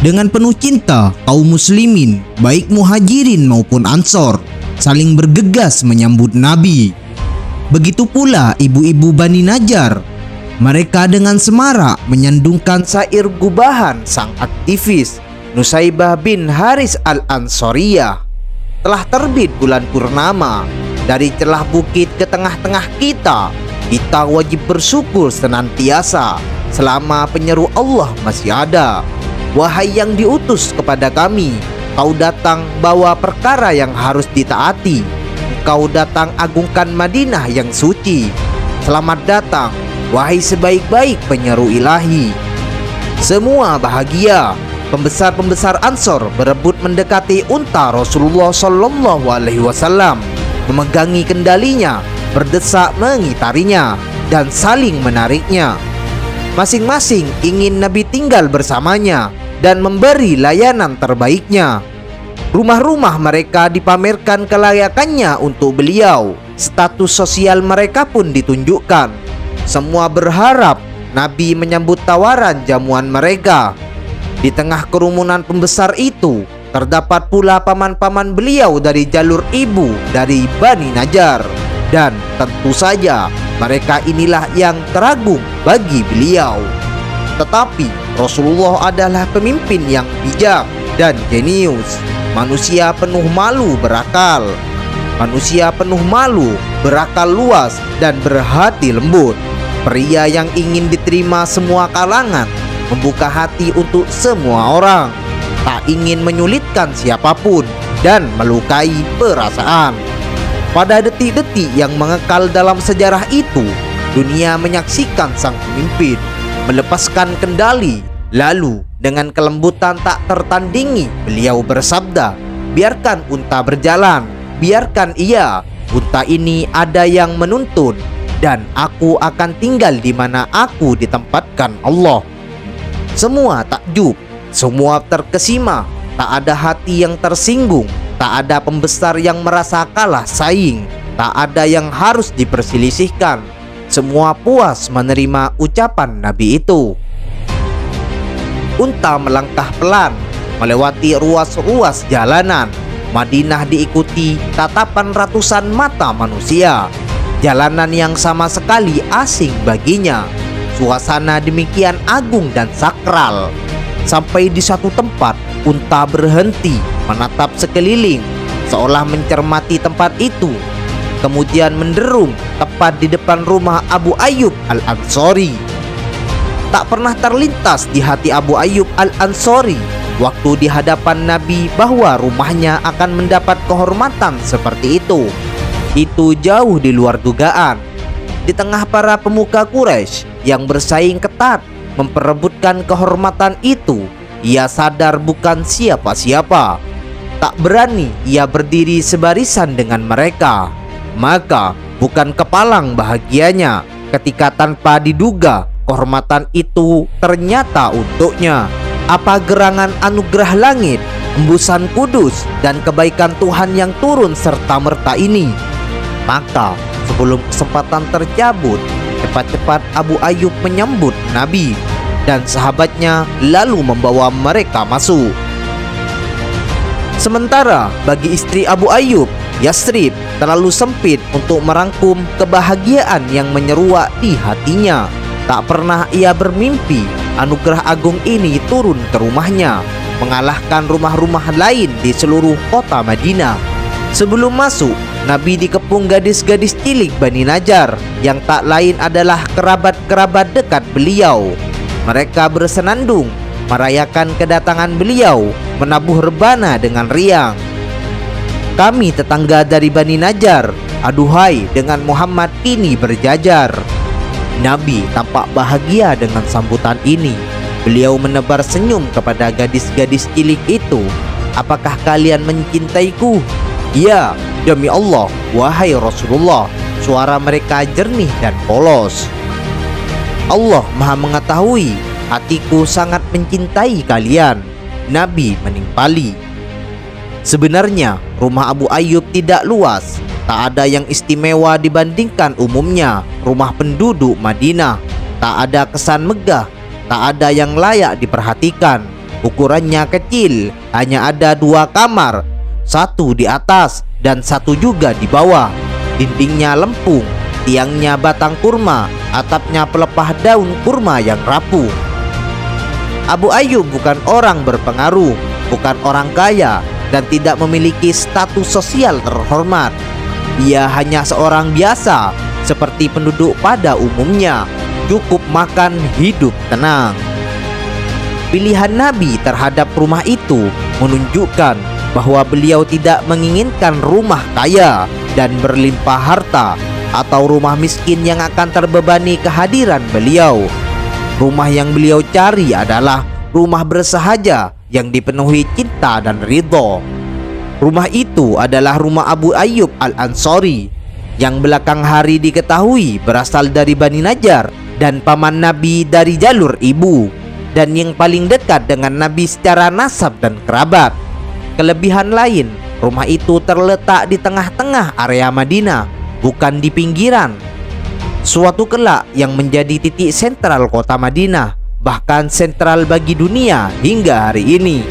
Dengan penuh cinta, kaum muslimin, baik muhajirin maupun ansor, saling bergegas menyambut Nabi. Begitu pula ibu-ibu Bani Najjar. Mereka dengan semarak menyandungkan syair gubahan sang aktivis Nusaybah bin Haris al-Ansariyah. Telah terbit bulan purnama, dari celah bukit ke tengah-tengah kita wajib bersyukur senantiasa selama penyeru Allah masih ada. Wahai yang diutus kepada kami, kau datang bawa perkara yang harus ditaati. Kau datang agungkan Madinah yang suci. Selamat datang, wahai sebaik-baik penyeru ilahi. Semua bahagia. Pembesar-pembesar Ansor berebut mendekati unta Rasulullah Shallallahu Alaihi Wasallam, memegangi kendalinya, berdesak mengitarinya, dan saling menariknya. Masing-masing ingin Nabi tinggal bersamanya dan memberi layanan terbaiknya. Rumah-rumah mereka dipamerkan kelayakannya untuk beliau. Status sosial mereka pun ditunjukkan. Semua berharap Nabi menyambut tawaran jamuan mereka. Di tengah kerumunan pembesar itu terdapat pula paman-paman beliau dari jalur ibu dari Bani Najjar. Dan tentu saja mereka inilah yang teragung bagi beliau. Tetapi Rasulullah adalah pemimpin yang bijak dan jenius. Manusia penuh malu berakal. Manusia penuh malu, berakal luas, dan berhati lembut. Pria yang ingin diterima semua kalangan, membuka hati untuk semua orang, tak ingin menyulitkan siapapun dan melukai perasaan. Pada detik-detik yang mengekal dalam sejarah itu, dunia menyaksikan sang pemimpin melepaskan kendali. Lalu dengan kelembutan tak tertandingi, beliau bersabda, biarkan unta berjalan, biarkan ia, unta ini ada yang menuntun, dan aku akan tinggal di mana aku ditempatkan Allah. Semua takjub, semua terkesima, tak ada hati yang tersinggung, tak ada pembesar yang merasa kalah saing, tak ada yang harus diperselisihkan. Semua puas menerima ucapan Nabi itu. Unta melangkah pelan melewati ruas-ruas jalanan. Madinah diikuti tatapan ratusan mata manusia. Jalanan yang sama sekali asing baginya. Suasana demikian agung dan sakral. Sampai di satu tempat, unta berhenti menatap sekeliling, seolah mencermati tempat itu. Kemudian menderum tepat di depan rumah Abu Ayyub al-Ansari. Tak pernah terlintas di hati Abu Ayyub al-Ansari waktu di hadapan Nabi bahwa rumahnya akan mendapat kehormatan seperti itu. Itu jauh di luar dugaan. Di tengah para pemuka Quraisy yang bersaing ketat memperebutkan kehormatan itu, ia sadar bukan siapa-siapa. Tak berani ia berdiri sebarisan dengan mereka. Maka bukan kepalang bahagianya ketika tanpa diduga kehormatan itu ternyata untuknya. Apa gerangan anugerah langit, embusan kudus, dan kebaikan Tuhan yang turun serta-merta ini? Maka sebelum kesempatan tercabut, cepat-cepat Abu Ayyub menyambut Nabi dan sahabatnya, lalu membawa mereka masuk. Sementara bagi istri Abu Ayyub, Yasrib terlalu sempit untuk merangkum kebahagiaan yang menyeruak di hatinya. Tak pernah ia bermimpi anugerah agung ini turun ke rumahnya, mengalahkan rumah-rumah lain di seluruh kota Madinah. Sebelum masuk, Nabi dikepung gadis-gadis cilik Bani Najjar yang tak lain adalah kerabat-kerabat dekat beliau. Mereka bersenandung merayakan kedatangan beliau, menabuh rebana dengan riang. Kami tetangga dari Bani Najjar, aduhai dengan Muhammad ini berjajar. Nabi tampak bahagia dengan sambutan ini. Beliau menebar senyum kepada gadis-gadis cilik itu. Apakah kalian mencintaiku? Ya, demi Allah, wahai Rasulullah. Suara mereka jernih dan polos. Allah Maha mengetahui, hatiku sangat mencintai kalian. Nabi menimpali. Sebenarnya rumah Abu Ayyub tidak luas, tak ada yang istimewa dibandingkan umumnya rumah penduduk Madinah. Tak ada kesan megah, tak ada yang layak diperhatikan. Ukurannya kecil, hanya ada 2 kamar, satu di atas dan satu juga di bawah. Dindingnya lempung, tiangnya batang kurma, atapnya pelepah daun kurma yang rapuh. Abu Ayyub bukan orang berpengaruh, bukan orang kaya, dan tidak memiliki status sosial terhormat. Ia hanya seorang biasa, seperti penduduk pada umumnya, cukup makan, hidup tenang. Pilihan Nabi terhadap rumah itu menunjukkan bahwa beliau tidak menginginkan rumah kaya dan berlimpah harta, atau rumah miskin yang akan terbebani kehadiran beliau. Rumah yang beliau cari adalah rumah bersahaja yang dipenuhi cinta dan ridho. Rumah itu adalah rumah Abu Ayyub Al-Ansari, yang belakang hari diketahui berasal dari Bani Najjar dan paman Nabi dari jalur ibu, dan yang paling dekat dengan Nabi secara nasab dan kerabat. Kelebihan lain, rumah itu terletak di tengah-tengah area Madinah, bukan di pinggiran. Suatu kelak yang menjadi titik sentral kota Madinah, bahkan sentral bagi dunia hingga hari ini.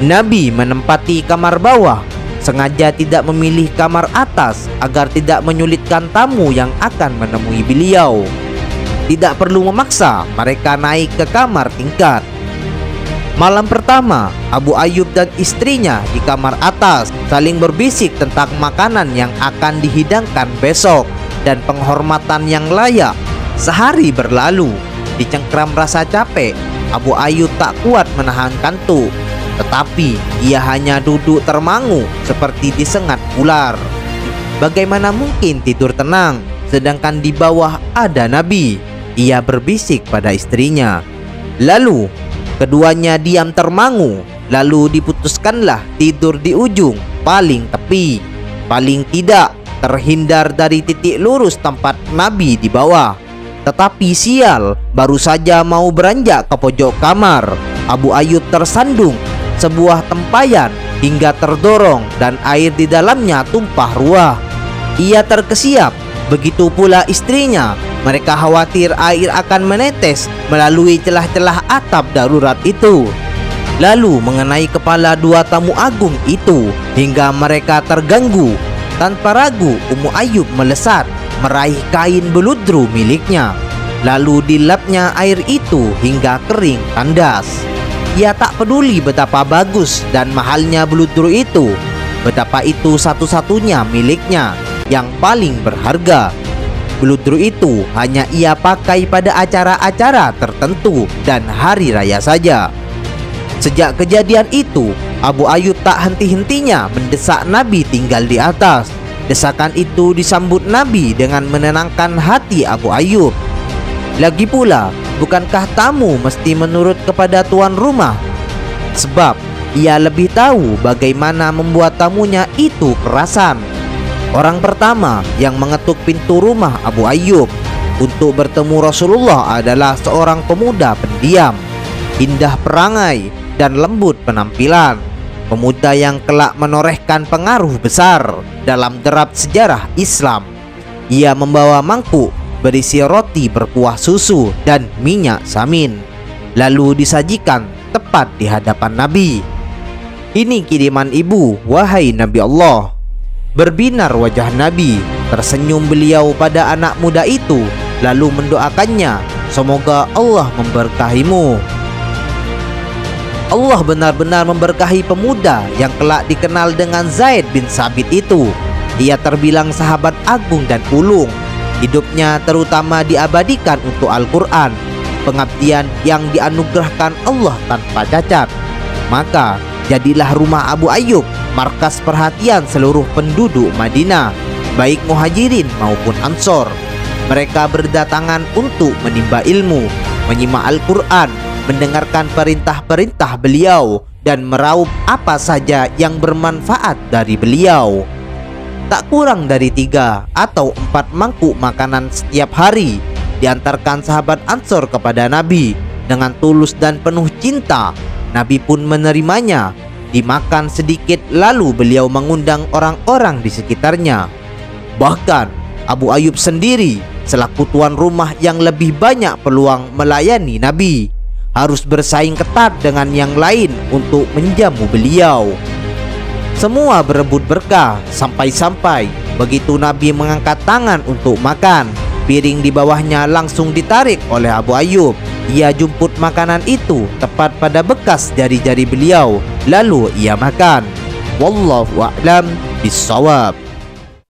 Nabi menempati kamar bawah, sengaja tidak memilih kamar atas agar tidak menyulitkan tamu yang akan menemui beliau. Tidak perlu memaksa mereka naik ke kamar tingkat. Malam pertama, Abu Ayyub dan istrinya di kamar atas saling berbisik tentang makanan yang akan dihidangkan besok dan penghormatan yang layak. Sehari berlalu, dicengkram rasa capek, Abu Ayyub tak kuat menahan kantuk, tetapi ia hanya duduk termangu seperti disengat ular. Bagaimana mungkin tidur tenang sedangkan di bawah ada Nabi? Ia berbisik pada istrinya. Lalu keduanya diam termangu. Lalu diputuskanlah tidur di ujung paling tepi, paling tidak terhindar dari titik lurus tempat Nabi di bawah. Tetapi sial, baru saja mau beranjak ke pojok kamar, Abu Ayyub tersandung sebuah tempayan hingga terdorong dan air di dalamnya tumpah ruah. Ia terkesiap, begitu pula istrinya. Mereka khawatir air akan menetes melalui celah-celah atap darurat itu, lalu mengenai kepala 2 tamu agung itu hingga mereka terganggu. Tanpa ragu, Ummu Ayyub melesat meraih kain beludru miliknya, lalu dilapnya air itu hingga kering tandas. Ia tak peduli betapa bagus dan mahalnya beludru itu, betapa itu satu-satunya miliknya yang paling berharga. Beludru itu hanya ia pakai pada acara-acara tertentu dan hari raya saja. Sejak kejadian itu, Abu Ayyub tak henti-hentinya mendesak Nabi tinggal di atas. Desakan itu disambut Nabi dengan menenangkan hati Abu Ayyub. Lagi pula, bukankah tamu mesti menurut kepada tuan rumah? Sebab ia lebih tahu bagaimana membuat tamunya itu kerasan. Orang pertama yang mengetuk pintu rumah Abu Ayyub untuk bertemu Rasulullah adalah seorang pemuda pendiam, indah perangai dan lembut penampilan. Pemuda yang kelak menorehkan pengaruh besar dalam derap sejarah Islam. Ia membawa mangkuk berisi roti berkuah susu dan minyak samin, lalu disajikan tepat di hadapan Nabi. "Ini kiriman ibu, wahai Nabi Allah." Berbinar wajah Nabi, tersenyum beliau pada anak muda itu, lalu mendoakannya, "Semoga Allah memberkahimu." Allah benar-benar memberkahi pemuda yang kelak dikenal dengan Zaid bin Sabit itu. Ia terbilang sahabat agung dan ulung. Hidupnya terutama diabadikan untuk Al-Quran, pengabdian yang dianugerahkan Allah tanpa cacat. Maka jadilah rumah Abu Ayyub markas perhatian seluruh penduduk Madinah, baik muhajirin maupun ansor. Mereka berdatangan untuk menimba ilmu, menyimak Al-Quran, mendengarkan perintah-perintah beliau, dan meraup apa saja yang bermanfaat dari beliau. Tak kurang dari 3 atau 4 mangkuk makanan setiap hari diantarkan sahabat ansor kepada Nabi dengan tulus dan penuh cinta. Nabi pun menerimanya, dimakan sedikit, lalu beliau mengundang orang-orang di sekitarnya. Bahkan Abu Ayyub sendiri selaku tuan rumah yang lebih banyak peluang melayani Nabi, harus bersaing ketat dengan yang lain untuk menjamu beliau. Semua berebut berkah sampai-sampai begitu Nabi mengangkat tangan untuk makan, piring di bawahnya langsung ditarik oleh Abu Ayyub. Ia jemput makanan itu tepat pada bekas jari-jari beliau, lalu ia makan. Wallahu a'lam bissawab.